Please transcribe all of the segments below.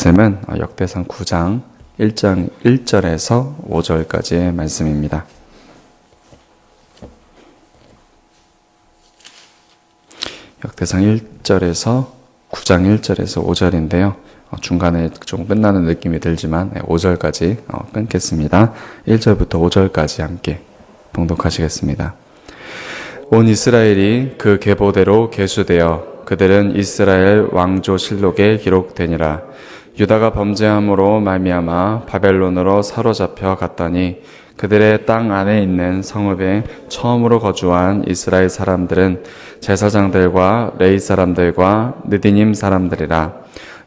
말씀은 역대상 9장 1장 1절에서 5절까지의 말씀입니다. 역대상 1절에서 9장 1절에서 5절인데요. 중간에 좀 끝나는 느낌이 들지만 5절까지 끊겠습니다. 1절부터 5절까지 함께 봉독하시겠습니다. 온 이스라엘이 그 계보대로 계수되어 그들은 이스라엘 왕조 실록에 기록되니라. 유다가 범죄함으로 말미암아 바벨론으로 사로잡혀 갔더니 그들의 땅 안에 있는 성읍에 처음으로 거주한 이스라엘 사람들은 제사장들과 레위 사람들과 느디님 사람들이라.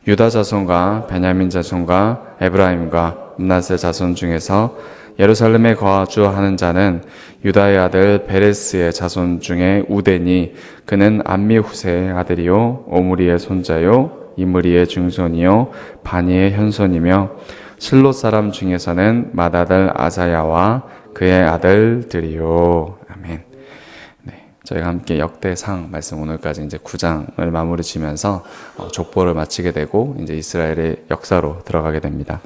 유다 자손과 베냐민 자손과 에브라임과 므낫세 자손 중에서 예루살렘에 거주하는 자는 유다의 아들 베레스의 자손 중에 우데니, 그는 암미후세의 아들이요 오므리의 손자요 이므리의 증손이요 바니의 현손이며 실롯 사람 중에서는 맏아들 아사야와 그의 아들들이요. 아멘. 네, 저희가 함께 역대상 말씀 오늘까지 이제 9장을 마무리 지면서 족보를 마치게 되고 이제 이스라엘의 역사로 들어가게 됩니다.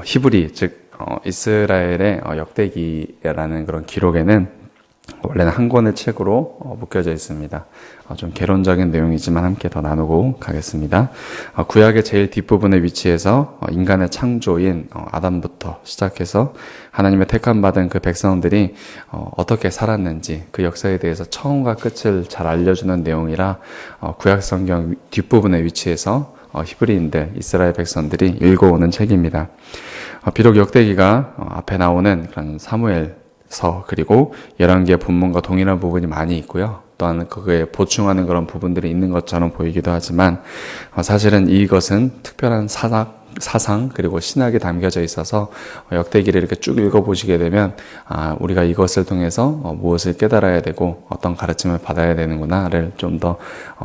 히브리 즉 이스라엘의 역대기라는 그런 기록에는 원래는 한 권의 책으로 묶여져 있습니다. 좀 개론적인 내용이지만 함께 더 나누고 가겠습니다. 구약의 제일 뒷부분의 위치에서 인간의 창조인 아담부터 시작해서 하나님의 택함 받은 그 백성들이 어떻게 살았는지 그 역사에 대해서 처음과 끝을 잘 알려주는 내용이라 구약 성경 뒷부분의 위치에서 히브리인들, 이스라엘 백성들이 읽어오는 책입니다. 비록 역대기가 앞에 나오는 그런 사무엘서 그리고 열왕기의 본문과 동일한 부분이 많이 있고요. 또한 그거에 보충하는 그런 부분들이 있는 것처럼 보이기도 하지만 사실은 이것은 특별한 사상 그리고 신학이 담겨져 있어서 역대기를 이렇게 쭉 읽어보시게 되면 우리가 이것을 통해서 무엇을 깨달아야 되고 어떤 가르침을 받아야 되는구나를 좀 더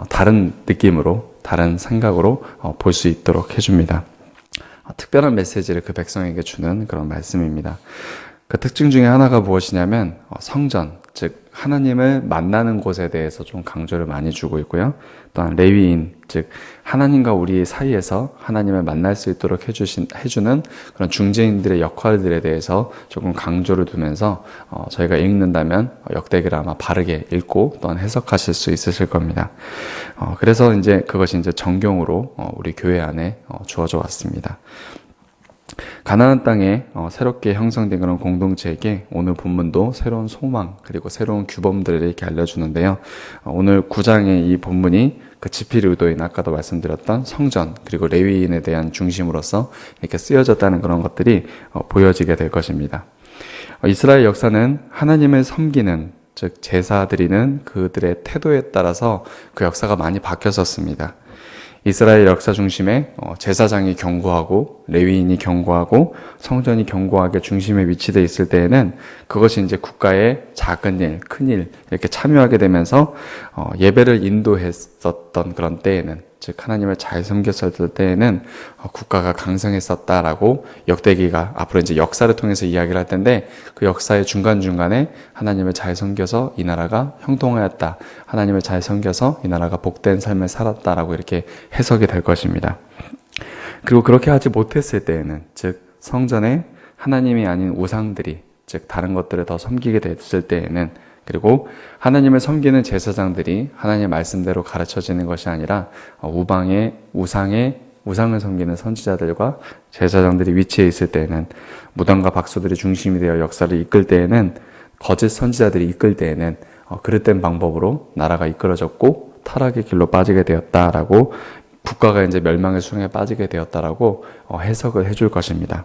다른 느낌으로 다른 생각으로 볼 수 있도록 해줍니다. 특별한 메시지를 그 백성에게 주는 그런 말씀입니다. 그 특징 중에 하나가 무엇이냐면 성전, 즉 하나님을 만나는 곳에 대해서 좀 강조를 많이 주고 있고요. 또한 레위인, 즉 하나님과 우리 사이에서 하나님을 만날 수 있도록 해주는 그런 중재인들의 역할들에 대해서 조금 강조를 두면서 저희가 읽는다면 역대기를 아마 바르게 읽고 또한 해석하실 수 있으실 겁니다. 그래서 이제 그것이 이제 정경으로 우리 교회 안에 주어져 왔습니다. 가나안 땅에 새롭게 형성된 그런 공동체에게 오늘 본문도 새로운 소망 그리고 새로운 규범들을 이렇게 알려주는데요. 오늘 9장의 이 본문이 그 지필 의도인 아까도 말씀드렸던 성전 그리고 레위인에 대한 중심으로서 이렇게 쓰여졌다는 그런 것들이 보여지게 될 것입니다. 이스라엘 역사는 하나님을 섬기는 즉 제사 드리는 그들의 태도에 따라서 그 역사가 많이 바뀌었었습니다. 이스라엘 역사 중심에 제사장이 경고하고 레위인이 경고하고 성전이 경고하게 중심에 위치되어 있을 때에는 그것이 이제 국가의 작은 일, 큰 일 이렇게 참여하게 되면서 예배를 인도했었던 그런 때에는 즉 하나님을 잘 섬겼을 때에는 국가가 강성했었다라고 역대기가 앞으로 이제 역사를 통해서 이야기를 할 텐데 그 역사의 중간중간에 하나님을 잘 섬겨서 이 나라가 형통하였다. 하나님을 잘 섬겨서 이 나라가 복된 삶을 살았다라고 이렇게 해석이 될 것입니다. 그리고 그렇게 하지 못했을 때에는 즉 성전에 하나님이 아닌 우상들이 즉 다른 것들을 더 섬기게 됐을 때에는 그리고 하나님을 섬기는 제사장들이 하나님의 말씀대로 가르쳐지는 것이 아니라 우상을 섬기는 선지자들과 제사장들이 위치해 있을 때에는 무당과 박수들이 중심이 되어 역사를 이끌 때에는 거짓 선지자들이 이끌 때에는 그릇된 방법으로 나라가 이끌어졌고 타락의 길로 빠지게 되었다라고 국가가 이제 멸망의 수렁에 빠지게 되었다라고 해석을 해줄 것입니다.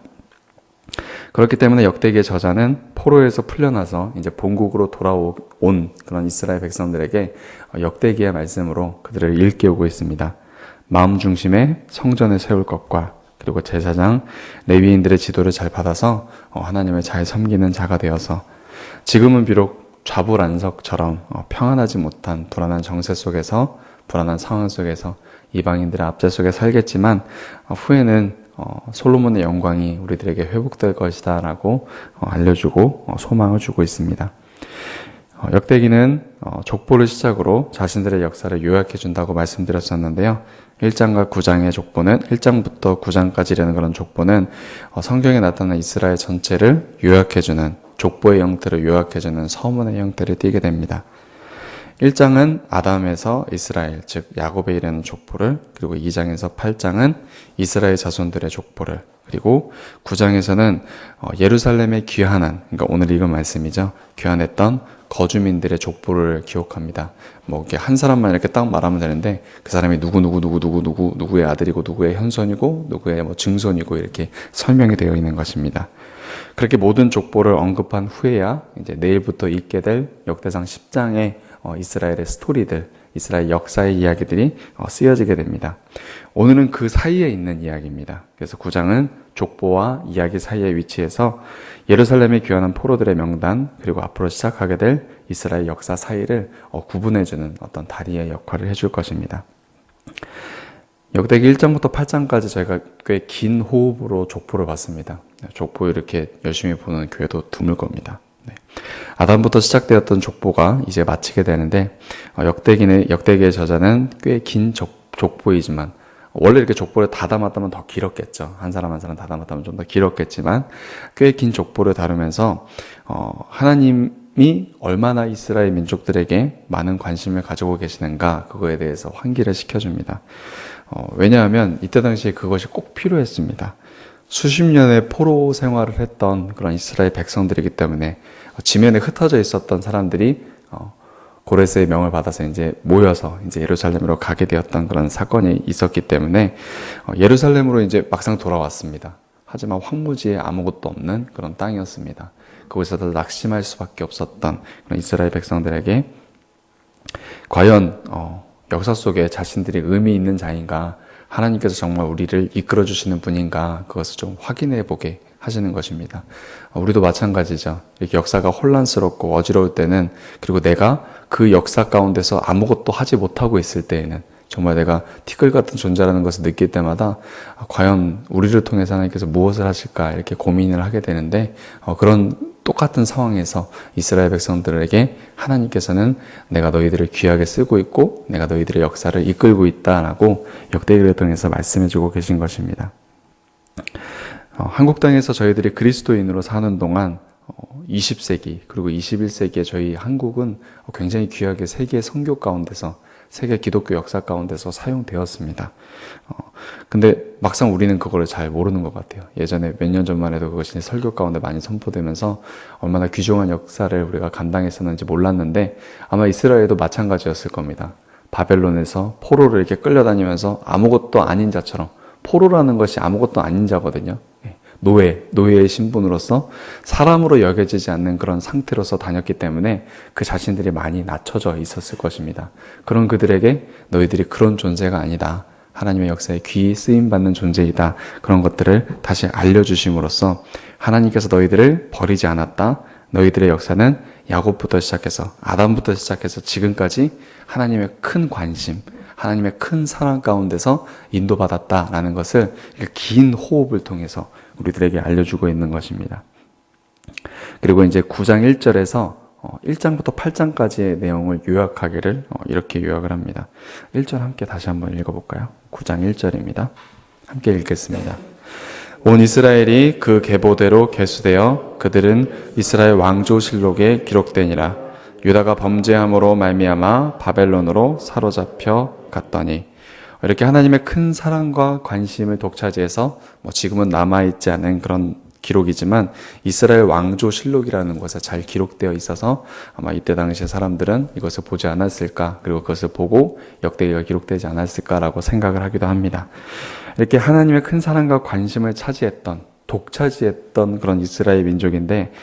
그렇기 때문에 역대기의 저자는 포로에서 풀려나서 이제 본국으로 돌아온 그런 이스라엘 백성들에게 역대기의 말씀으로 그들을 일깨우고 있습니다. 마음 중심에 성전을 세울 것과 그리고 제사장, 레위인들의 지도를 잘 받아서 하나님을 잘 섬기는 자가 되어서 지금은 비록 좌불안석처럼 평안하지 못한 불안한 정세 속에서 불안한 상황 속에서 이방인들의 압제 속에 살겠지만 후에는 솔로몬의 영광이 우리들에게 회복될 것이다 라고 알려주고 소망을 주고 있습니다. 역대기는 족보를 시작으로 자신들의 역사를 요약해 준다고 말씀드렸었는데요. 1장과 9장의 족보는 1장부터 9장까지라는 그런 족보는 성경에 나타난 이스라엘 전체를 요약해주는 족보의 형태를 요약해주는 서문의 형태를 띠게 됩니다. 1장은 아담에서 이스라엘, 즉 야곱에 이르는 족보를, 그리고 2장에서 8장은 이스라엘 자손들의 족보를, 그리고 9장에서는 예루살렘에 귀환한, 그러니까 오늘 읽은 말씀이죠. 귀환했던 거주민들의 족보를 기록합니다. 뭐 이렇게 한 사람만 이렇게 딱 말하면 되는데 그 사람이 누구의 아들이고 누구의 현손이고 누구의 뭐 증손이고 이렇게 설명이 되어 있는 것입니다. 그렇게 모든 족보를 언급한 후에야 이제 내일부터 읽게 될 역대상 10장의 이스라엘의 스토리들, 이스라엘 역사의 이야기들이 쓰여지게 됩니다. 오늘은 그 사이에 있는 이야기입니다. 그래서 9장은 족보와 이야기 사이에 위치해서 예루살렘에 귀환한 포로들의 명단, 그리고 앞으로 시작하게 될 이스라엘 역사 사이를 구분해주는 어떤 다리의 역할을 해줄 것입니다. 역대기 1장부터 8장까지 저희가 꽤 긴 호흡으로 족보를 봤습니다. 족보 이렇게 열심히 보는 교회도 드물 겁니다. 아담부터 시작되었던 족보가 이제 마치게 되는데 역대기의 저자는 꽤 긴 족보이지만 원래 이렇게 족보를 다 담았다면 더 길었겠죠. 한 사람 한 사람 다 담았다면 좀 더 길었겠지만 꽤 긴 족보를 다루면서 하나님이 얼마나 이스라엘 민족들에게 많은 관심을 가지고 계시는가 그거에 대해서 환기를 시켜줍니다. 왜냐하면 이때 당시에 그것이 꼭 필요했습니다. 수십 년의 포로 생활을 했던 그런 이스라엘 백성들이기 때문에 지면에 흩어져 있었던 사람들이 고레스의 명을 받아서 이제 모여서 이제 예루살렘으로 가게 되었던 그런 사건이 있었기 때문에 예루살렘으로 이제 막상 돌아왔습니다. 하지만 황무지에 아무것도 없는 그런 땅이었습니다. 그곳에서 낙심할 수밖에 없었던 그런 이스라엘 백성들에게 과연 역사 속에 자신들이 의미 있는 자인가, 하나님께서 정말 우리를 이끌어 주시는 분인가, 그것을 좀 확인해 보게 하시는 것입니다. 우리도 마찬가지죠. 이렇게 역사가 혼란스럽고 어지러울 때는, 그리고 내가 그 역사 가운데서 아무것도 하지 못하고 있을 때에는 정말 내가 티끌 같은 존재라는 것을 느낄 때마다 과연 우리를 통해서 하나님께서 무엇을 하실까 이렇게 고민을 하게 되는데, 그런 똑같은 상황에서 이스라엘 백성들에게 하나님께서는 내가 너희들을 귀하게 쓰고 있고 내가 너희들의 역사를 이끌고 있다라고 역대기를 통해서 말씀해주고 계신 것입니다. 한국 땅에서 저희들이 그리스도인으로 사는 동안 20세기 그리고 21세기에 저희 한국은 굉장히 귀하게 세계 선교 가운데서, 세계 기독교 역사 가운데서 사용되었습니다. 근데 막상 우리는 그거를 잘 모르는 것 같아요. 예전에 몇 년 전만 해도 그것이 설교 가운데 많이 선포되면서 얼마나 귀중한 역사를 우리가 감당했었는지 몰랐는데 아마 이스라엘도 마찬가지였을 겁니다. 바벨론에서 포로를 이렇게 끌려다니면서 아무것도 아닌 자처럼, 포로라는 것이 아무것도 아닌 자거든요. 노예의 신분으로서 사람으로 여겨지지 않는 그런 상태로서 다녔기 때문에 그 자신들이 많이 낮춰져 있었을 것입니다. 그런 그들에게 너희들이 그런 존재가 아니다, 하나님의 역사에 귀히 쓰임받는 존재이다, 그런 것들을 다시 알려주심으로써 하나님께서 너희들을 버리지 않았다, 너희들의 역사는 야곱부터 시작해서 아담부터 시작해서 지금까지 하나님의 큰 관심, 하나님의 큰 사랑 가운데서 인도받았다라는 것을 긴 호흡을 통해서 우리들에게 알려주고 있는 것입니다. 그리고 이제 9장 1절에서 1장부터 8장까지의 내용을 요약하기를 이렇게 요약을 합니다. 1절 함께 다시 한번 읽어볼까요? 9장 1절입니다. 함께 읽겠습니다. 온 이스라엘이 그 계보대로 계수되어 그들은 이스라엘 왕조실록에 기록되니라. 유다가 범죄함으로 말미암아 바벨론으로 사로잡혀 갔더니, 이렇게 하나님의 큰 사랑과 관심을 독차지해서 지금은 남아있지 않은 그런 기록이지만 이스라엘 왕조실록이라는 것에 잘 기록되어 있어서 아마 이때 당시에 사람들은 이것을 보지 않았을까, 그리고 그것을 보고 역대기가 기록되지 않았을까라고 생각을 하기도 합니다. 이렇게 하나님의 큰 사랑과 관심을 독차지했던 그런 이스라엘 민족인데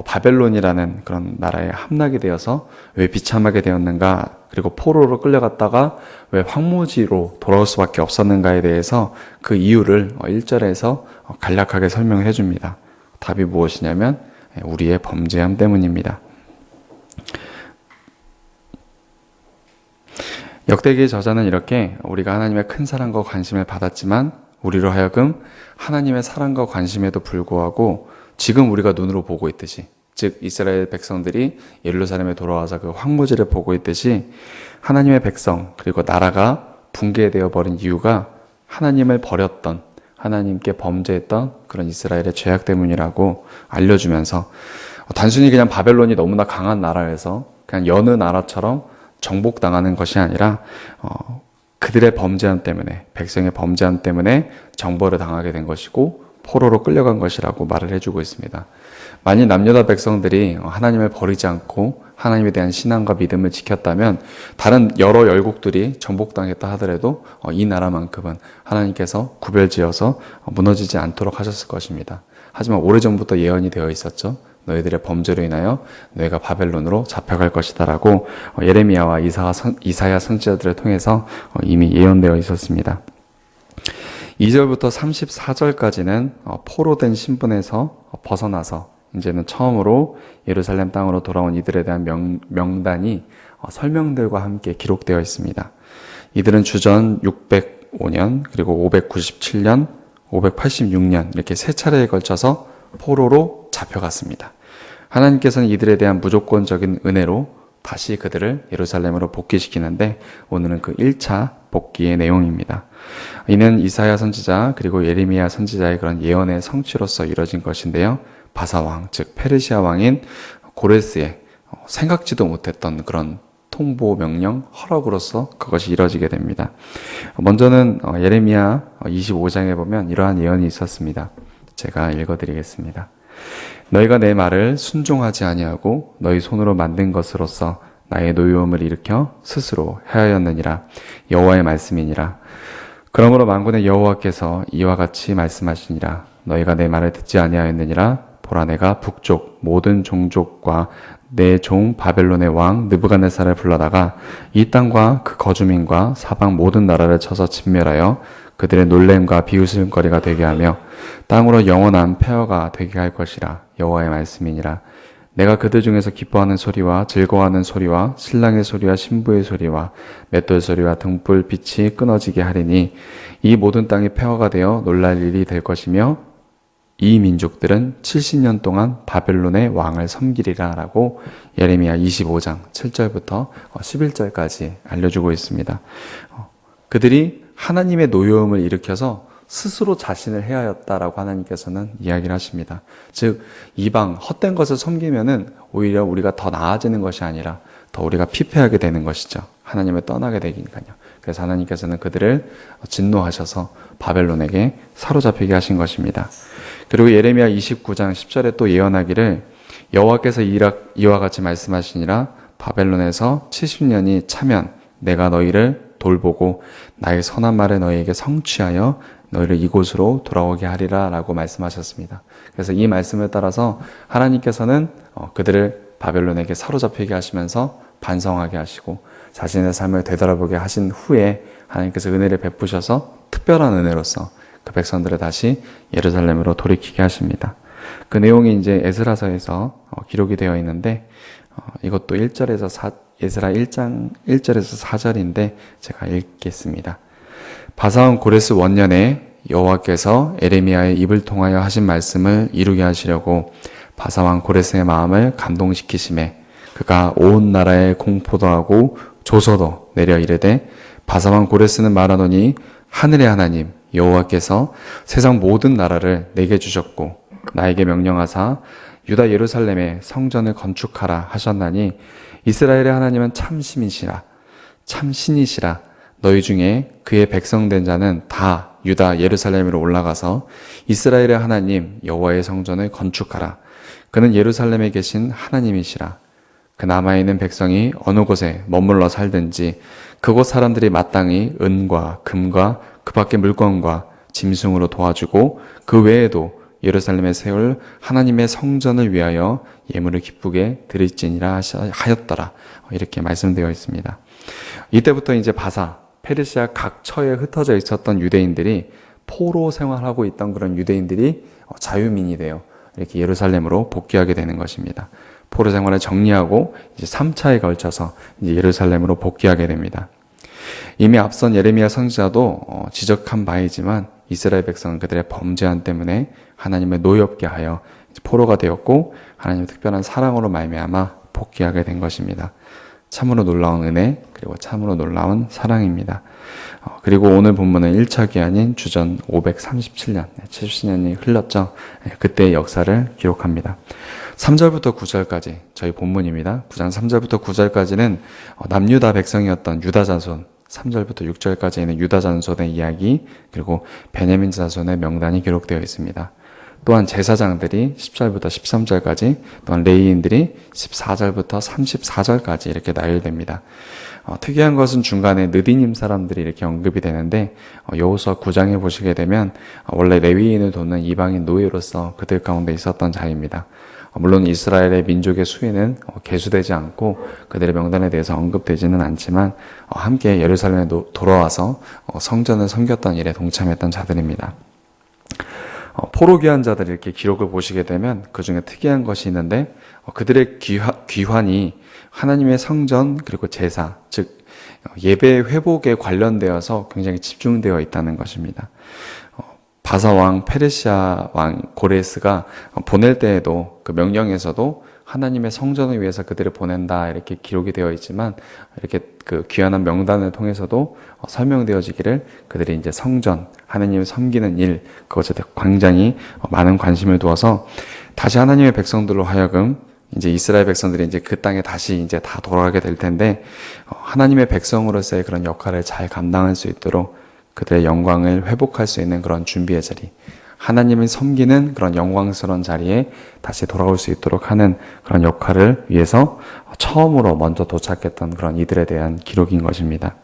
바벨론이라는 그런 나라에 함락이 되어서 왜 비참하게 되었는가, 그리고 포로로 끌려갔다가 왜 황무지로 돌아올 수밖에 없었는가에 대해서 그 이유를 1절에서 간략하게 설명을 해줍니다. 답이 무엇이냐면 우리의 범죄함 때문입니다. 역대기의 저자는 이렇게 우리가 하나님의 큰 사랑과 관심을 받았지만 우리로 하여금 하나님의 사랑과 관심에도 불구하고 지금 우리가 눈으로 보고 있듯이 즉 이스라엘 백성들이 예루살렘에 돌아와서 그 황무지를 보고 있듯이 하나님의 백성 그리고 나라가 붕괴되어 버린 이유가 하나님을 버렸던, 하나님께 범죄했던 그런 이스라엘의 죄악 때문이라고 알려주면서 단순히 그냥 바벨론이 너무나 강한 나라에서 그냥 여느 나라처럼 정복당하는 것이 아니라 그들의 범죄함 때문에, 백성의 범죄함 때문에 정벌을 당하게 된 것이고 포로로 끌려간 것이라고 말을 해주고 있습니다. 만일 남유다 백성들이 하나님을 버리지 않고 하나님에 대한 신앙과 믿음을 지켰다면 다른 여러 열국들이 정복당했다 하더라도 이 나라만큼은 하나님께서 구별지어서 무너지지 않도록 하셨을 것입니다. 하지만 오래전부터 예언이 되어 있었죠. 너희들의 범죄로 인하여 너희가 바벨론으로 잡혀갈 것이다 라고 예레미야와 이사야 선지자들을 통해서 이미 예언되어 있었습니다. 2절부터 34절까지는 포로된 신분에서 벗어나서 이제는 처음으로 예루살렘 땅으로 돌아온 이들에 대한 명단이 설명들과 함께 기록되어 있습니다. 이들은 주전 605년 그리고 597년, 586년 이렇게 세 차례에 걸쳐서 포로로 잡혀갔습니다. 하나님께서는 이들에 대한 무조건적인 은혜로 다시 그들을 예루살렘으로 복귀시키는데 오늘은 그 1차 복귀의 내용입니다. 이는 이사야 선지자 그리고 예레미야 선지자의 그런 예언의 성취로서 이루어진 것인데요. 바사왕, 즉 페르시아 왕인 고레스의 생각지도 못했던 그런 통보 명령, 허락으로서 그것이 이루어지게 됩니다. 먼저는 예레미야 25장에 보면 이러한 예언이 있었습니다. 제가 읽어드리겠습니다. 너희가 내 말을 순종하지 아니하고 너희 손으로 만든 것으로서 나의 노여움을 일으켜 스스로 해하였느니라. 여호와의 말씀이니라. 그러므로 만군의 여호와께서 이와 같이 말씀하시니라. 너희가 내 말을 듣지 아니하였느니라. 보라 내가 북쪽 모든 종족과 내 종 바벨론의 왕 느부갓네살을 불러다가 이 땅과 그 거주민과 사방 모든 나라를 쳐서 진멸하여 그들의 놀램과 비웃음거리가 되게 하며 땅으로 영원한 폐허가 되게 할 것이라. 여호와의 말씀이니라. 내가 그들 중에서 기뻐하는 소리와 즐거워하는 소리와 신랑의 소리와 신부의 소리와 맷돌 소리와 등불 빛이 끊어지게 하리니 이 모든 땅이 폐허가 되어 놀랄 일이 될 것이며 이 민족들은 70년 동안 바벨론의 왕을 섬기리라 라고 예레미야 25장 7절부터 11절까지 알려주고 있습니다. 그들이 하나님의 노여움을 일으켜서 스스로 자신을 해하였다라고 하나님께서는 이야기를 하십니다. 즉 이방 헛된 것을 섬기면은 오히려 우리가 더 나아지는 것이 아니라 더 우리가 피폐하게 되는 것이죠. 하나님을 떠나게 되니까요. 그래서 하나님께서는 그들을 진노하셔서 바벨론에게 사로잡히게 하신 것입니다. 그리고 예레미야 29장 10절에 또 예언하기를 여호와께서 이와 같이 말씀하시니라. 바벨론에서 70년이 차면 내가 너희를 돌보고 나의 선한 말을 너희에게 성취하여 너희를 이곳으로 돌아오게 하리라 라고 말씀하셨습니다. 그래서 이 말씀을 따라서 하나님께서는 그들을 바벨론에게 사로잡히게 하시면서 반성하게 하시고 자신의 삶을 되돌아보게 하신 후에 하나님께서 은혜를 베푸셔서 특별한 은혜로서 그 백성들을 다시 예루살렘으로 돌이키게 하십니다. 그 내용이 이제 에스라서에서 기록이 되어 있는데 이것도 에스라 1장 1절에서 4절인데 제가 읽겠습니다. 바사왕 고레스 원년에 여호와께서 에레미야의 입을 통하여 하신 말씀을 이루게 하시려고 바사왕 고레스의 마음을 감동시키심에 그가 온 나라에 공포도 하고 조서도 내려 이르되 바사왕 고레스는 말하노니 하늘의 하나님 여호와께서 세상 모든 나라를 내게 주셨고 나에게 명령하사 유다 예루살렘에 성전을 건축하라 하셨나니 이스라엘의 하나님은 참 신이시라. 너희 중에 그의 백성된 자는 다 유다 예루살렘으로 올라가서 이스라엘의 하나님 여호와의 성전을 건축하라. 그는 예루살렘에 계신 하나님이시라. 그 남아있는 백성이 어느 곳에 머물러 살든지 그곳 사람들이 마땅히 은과 금과 그 밖의 물건과 짐승으로 도와주고 그 외에도 예루살렘에 세울 하나님의 성전을 위하여 예물을 기쁘게 드릴지니라 하였더라. 이렇게 말씀되어 있습니다. 이때부터 이제 페르시아 각처에 흩어져 있었던 유대인들이 포로 생활하고 있던 그런 유대인들이 자유민이 되어 이렇게 예루살렘으로 복귀하게 되는 것입니다. 포로 생활을 정리하고 이제 3차에 걸쳐서 이제 예루살렘으로 복귀하게 됩니다. 이미 앞선 예레미야 선지자도 지적한 바이지만 이스라엘 백성은 그들의 범죄함 때문에 하나님을 노엽게 하여 포로가 되었고 하나님의 특별한 사랑으로 말미암아 복귀하게 된 것입니다. 참으로 놀라운 은혜 그리고 참으로 놀라운 사랑입니다. 그리고 오늘 본문은 1차 기한인 주전 537년, 70년이 흘렀죠. 그때의 역사를 기록합니다. 3절부터 9절까지 저희 본문입니다. 9장 3절부터 9절까지는 남유다 백성이었던 유다 자손, 3절부터 6절까지는 유다 자손의 이야기, 그리고 베냐민 자손의 명단이 기록되어 있습니다. 또한 제사장들이 10절부터 13절까지, 또한 레위인들이 14절부터 34절까지 이렇게 나열됩니다. 특이한 것은 중간에 느디님 사람들이 이렇게 언급이 되는데, 여호수아 9장에 보시게 되면 원래 레위인을 돕는 이방인 노예로서 그들 가운데 있었던 자입니다. 물론 이스라엘의 민족의 수위는 계수되지 않고 그들의 명단에 대해서 언급되지는 않지만 함께 예루살렘에 돌아와서 성전을 섬겼던 일에 동참했던 자들입니다. 포로 귀환 자들 이렇게 기록을 보시게 되면 그 중에 특이한 것이 있는데 그들의 귀환이 하나님의 성전 그리고 제사, 즉 예배 회복에 관련되어서 굉장히 집중되어 있다는 것입니다. 바사 왕, 페르시아 왕 고레스가 보낼 때에도 그 명령에서도 하나님의 성전을 위해서 그들을 보낸다 이렇게 기록이 되어 있지만 이렇게 그 귀환한 명단을 통해서도 설명되어지기를 그들이 이제 성전, 하나님을 섬기는 일, 그것에 굉장히 많은 관심을 두어서 다시 하나님의 백성들로 하여금 이제 이스라엘 백성들이 이제 그 땅에 다시 이제 다 돌아가게 될 텐데 하나님의 백성으로서의 그런 역할을 잘 감당할 수 있도록 그들의 영광을 회복할 수 있는 그런 준비의 자리, 하나님을 섬기는 그런 영광스러운 자리에 다시 돌아올 수 있도록 하는 그런 역할을 위해서 처음으로 먼저 도착했던 그런 이들에 대한 기록인 것입니다.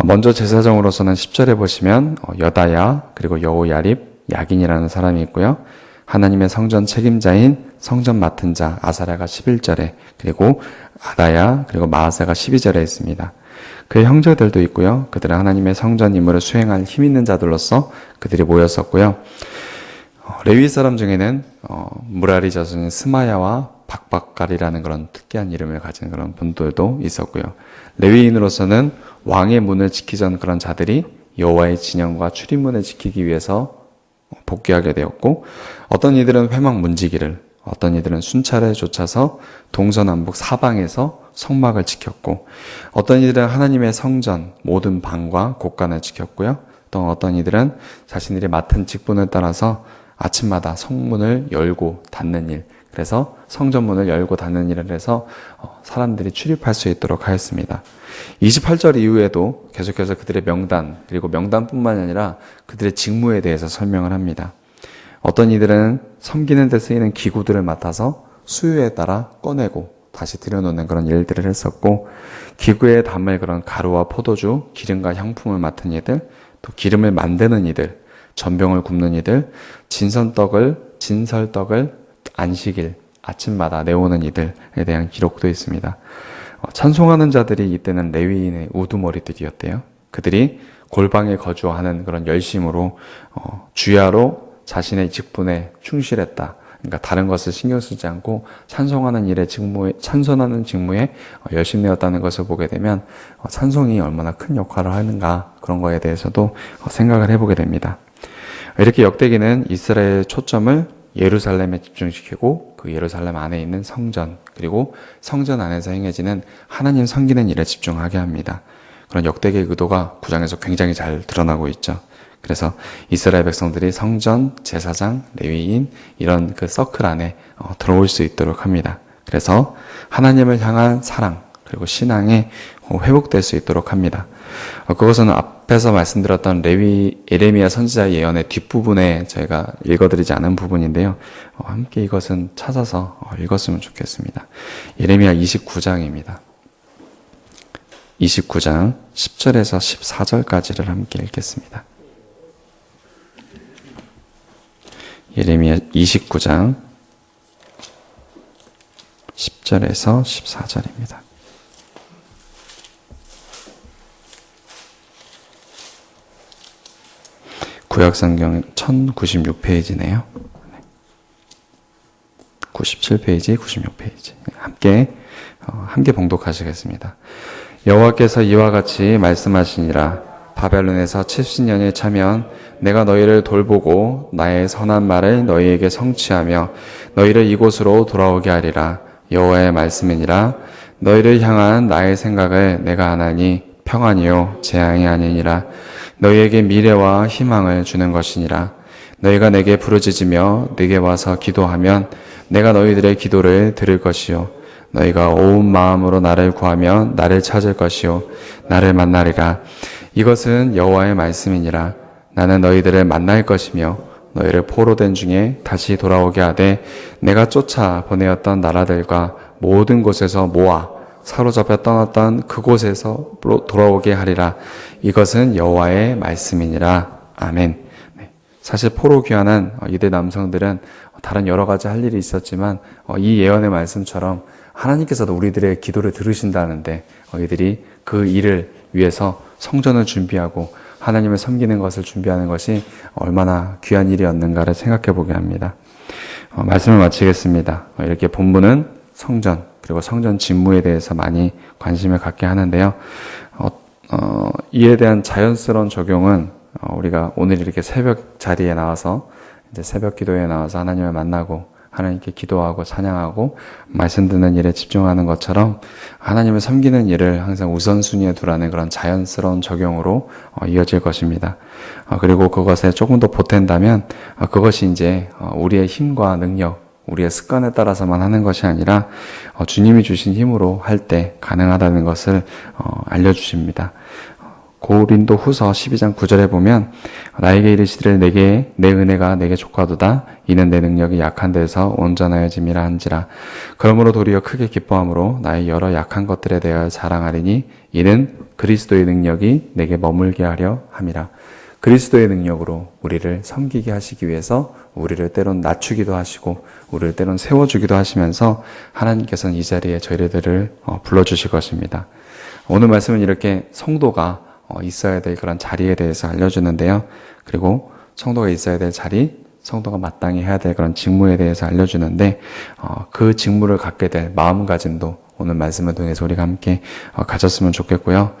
먼저 제사장으로서는 10절에 보시면 여다야 그리고 여호야립, 야긴이라는 사람이 있고요. 하나님의 성전 책임자인 성전 맡은 자 아사랴가 11절에, 그리고 아다야 그리고 마아세가 12절에 있습니다. 그의 형제들도 있고요. 그들은 하나님의 성전 임무를 수행할 힘 있는 자들로서 그들이 모였었고요. 레위 사람 중에는 무라리 자손인 스마야와 박박갈이라는 그런 특이한 이름을 가진 그런 분들도 있었고요. 레위인으로서는 왕의 문을 지키던 그런 자들이 여호와의 진영과 출입문을 지키기 위해서 복귀하게 되었고, 어떤 이들은 회막 문지기를, 어떤 이들은 순찰을 쫓아서 동서남북 사방에서 성막을 지켰고, 어떤 이들은 하나님의 성전 모든 방과 곳간을 지켰고요. 또 어떤 이들은 자신들이 맡은 직분을 따라서 아침마다 성문을 열고 닫는 일, 그래서 성전문을 열고 닫는 일을 해서 사람들이 출입할 수 있도록 하였습니다. 28절 이후에도 계속해서 그들의 명단, 그리고 명단뿐만 아니라 그들의 직무에 대해서 설명을 합니다. 어떤 이들은 섬기는 데 쓰이는 기구들을 맡아서 수요에 따라 꺼내고 다시 들여놓는 그런 일들을 했었고, 기구에 담을 그런 가루와 포도주, 기름과 향품을 맡은 이들, 또 기름을 만드는 이들, 전병을 굽는 이들, 진설떡을 안식일, 아침마다 내오는 이들에 대한 기록도 있습니다. 찬송하는 자들이 이때는 레위인의 우두머리들이었대요. 그들이 골방에 거주하는 그런 열심으로 주야로 자신의 직분에 충실했다. 그러니까 다른 것을 신경 쓰지 않고 찬송하는 찬송하는 직무에 열심내었다는 것을 보게 되면 찬송이 얼마나 큰 역할을 하는가, 그런 거에 대해서도 생각을 해보게 됩니다. 이렇게 역대기는 이스라엘의 초점을 예루살렘에 집중시키고 그 예루살렘 안에 있는 성전, 그리고 성전 안에서 행해지는 하나님 섬기는 일에 집중하게 합니다. 그런 역대기의 의도가 9장에서 굉장히 잘 드러나고 있죠. 그래서 이스라엘 백성들이 성전, 제사장, 레위인 이런 그 서클 안에 들어올 수 있도록 합니다. 그래서 하나님을 향한 사랑 그리고 신앙에 회복될 수 있도록 합니다. 그것은 앞에서 말씀드렸던 예레미야 선지자의 예언의 뒷부분에 저희가 읽어드리지 않은 부분인데요. 함께 이것은 찾아서 읽었으면 좋겠습니다. 예레미야 29장입니다. 29장 10절에서 14절까지를 함께 읽겠습니다. 예레미야 29장 10절에서 14절입니다. 구약성경 1096페이지네요. 97페이지, 96페이지. 함께 봉독하시겠습니다. 여호와께서 이와 같이 말씀하시니라. 바벨론에서 70년이 차면 내가 너희를 돌보고 나의 선한 말을 너희에게 성취하며 너희를 이곳으로 돌아오게 하리라. 여호와의 말씀이니라. 너희를 향한 나의 생각을 내가 하나니 평안이요 재앙이 아니니라. 너희에게 미래와 희망을 주는 것이니라. 너희가 내게 부르짖으며 내게 와서 기도하면 내가 너희들의 기도를 들을 것이요 너희가 온 마음으로 나를 구하면 나를 찾을 것이요 나를 만나리라. 이것은 여호와의 말씀이니라. 나는 너희들을 만날 것이며 너희를 포로된 중에 다시 돌아오게 하되 내가 쫓아 보내었던 나라들과 모든 곳에서 모아 사로잡혀 떠났던 그곳에서 돌아오게 하리라. 이것은 여호와의 말씀이니라. 아멘. 네. 사실 포로 귀환한 이들 남성들은 다른 여러 가지 할 일이 있었지만 이 예언의 말씀처럼 하나님께서도 우리들의 기도를 들으신다는데 이들이 그 일을 위해서 성전을 준비하고 하나님을 섬기는 것을 준비하는 것이 얼마나 귀한 일이었는가를 생각해 보게 합니다. 말씀을 마치겠습니다. 이렇게 본문은 성전 그리고 성전 직무에 대해서 많이 관심을 갖게 하는데요. 이에 대한 자연스러운 적용은 우리가 오늘 이렇게 새벽 자리에 나와서 이제 새벽 기도에 나와서 하나님을 만나고 하나님께 기도하고 찬양하고 말씀 듣는 일에 집중하는 것처럼 하나님을 섬기는 일을 항상 우선순위에 두라는 그런 자연스러운 적용으로 이어질 것입니다. 그리고 그것에 조금 더 보탠다면 그것이 이제 우리의 힘과 능력, 우리의 습관에 따라서만 하는 것이 아니라 주님이 주신 힘으로 할 때 가능하다는 것을 알려주십니다. 고린도 후서 12장 9절에 보면 나에게 이르시기를 내게 내 은혜가 내게 족하도다 이는 내 능력이 약한 데서 온전하여짐이라 한지라. 그러므로 도리어 크게 기뻐함으로 나의 여러 약한 것들에 대하여 자랑하리니 이는 그리스도의 능력이 내게 머물게 하려 함이라. 그리스도의 능력으로 우리를 섬기게 하시기 위해서 우리를 때론 낮추기도 하시고 우리를 때론 세워주기도 하시면서 하나님께서는 이 자리에 저희들을 불러주실 것입니다. 오늘 말씀은 이렇게 성도가 있어야 될 그런 자리에 대해서 알려주는데요. 그리고 성도가 있어야 될 자리, 성도가 마땅히 해야 될 그런 직무에 대해서 알려주는데 그 직무를 갖게 될 마음가짐도 오늘 말씀을 통해서 우리가 함께 가졌으면 좋겠고요.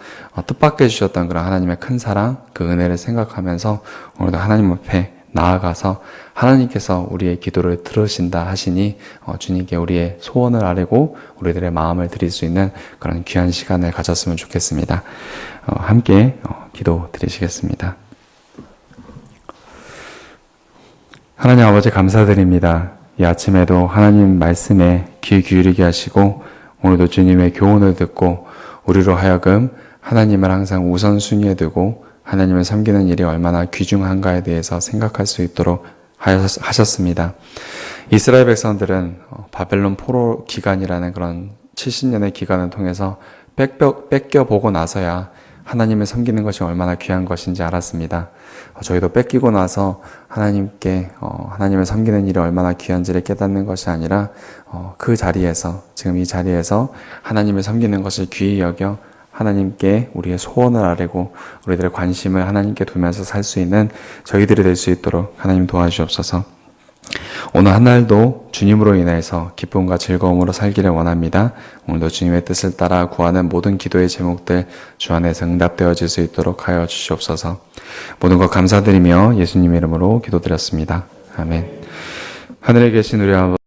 뜻밖의 주셨던 그런 하나님의 큰 사랑, 그 은혜를 생각하면서 오늘도 하나님 앞에 나아가서 하나님께서 우리의 기도를 들으신다 하시니 주님께 우리의 소원을 아뢰고 우리들의 마음을 드릴 수 있는 그런 귀한 시간을 가졌으면 좋겠습니다. 함께 기도 드리시겠습니다. 하나님 아버지 감사드립니다. 이 아침에도 하나님 말씀에 귀 기울이게 하시고 오늘도 주님의 교훈을 듣고 우리로 하여금 하나님을 항상 우선순위에 두고 하나님을 섬기는 일이 얼마나 귀중한가에 대해서 생각할 수 있도록 하셨습니다. 이스라엘 백성들은 바벨론 포로 기간이라는 그런 70년의 기간을 통해서 뺏겨보고 나서야 하나님을 섬기는 것이 얼마나 귀한 것인지 알았습니다. 저희도 뺏기고 나서 하나님을 섬기는 일이 얼마나 귀한지를 깨닫는 것이 아니라 그 자리에서, 지금 이 자리에서 하나님을 섬기는 것을 귀히 여겨 하나님께 우리의 소원을 아뢰고 우리들의 관심을 하나님께 두면서 살 수 있는 저희들이 될 수 있도록 하나님 도와주옵소서. 오늘 한 날도 주님으로 인해서 기쁨과 즐거움으로 살기를 원합니다. 오늘도 주님의 뜻을 따라 구하는 모든 기도의 제목들 주 안에서 응답되어질 수 있도록 하여 주시옵소서. 모든 것 감사드리며 예수님 이름으로 기도드렸습니다. 아멘. 하늘에 계신 우리 아버지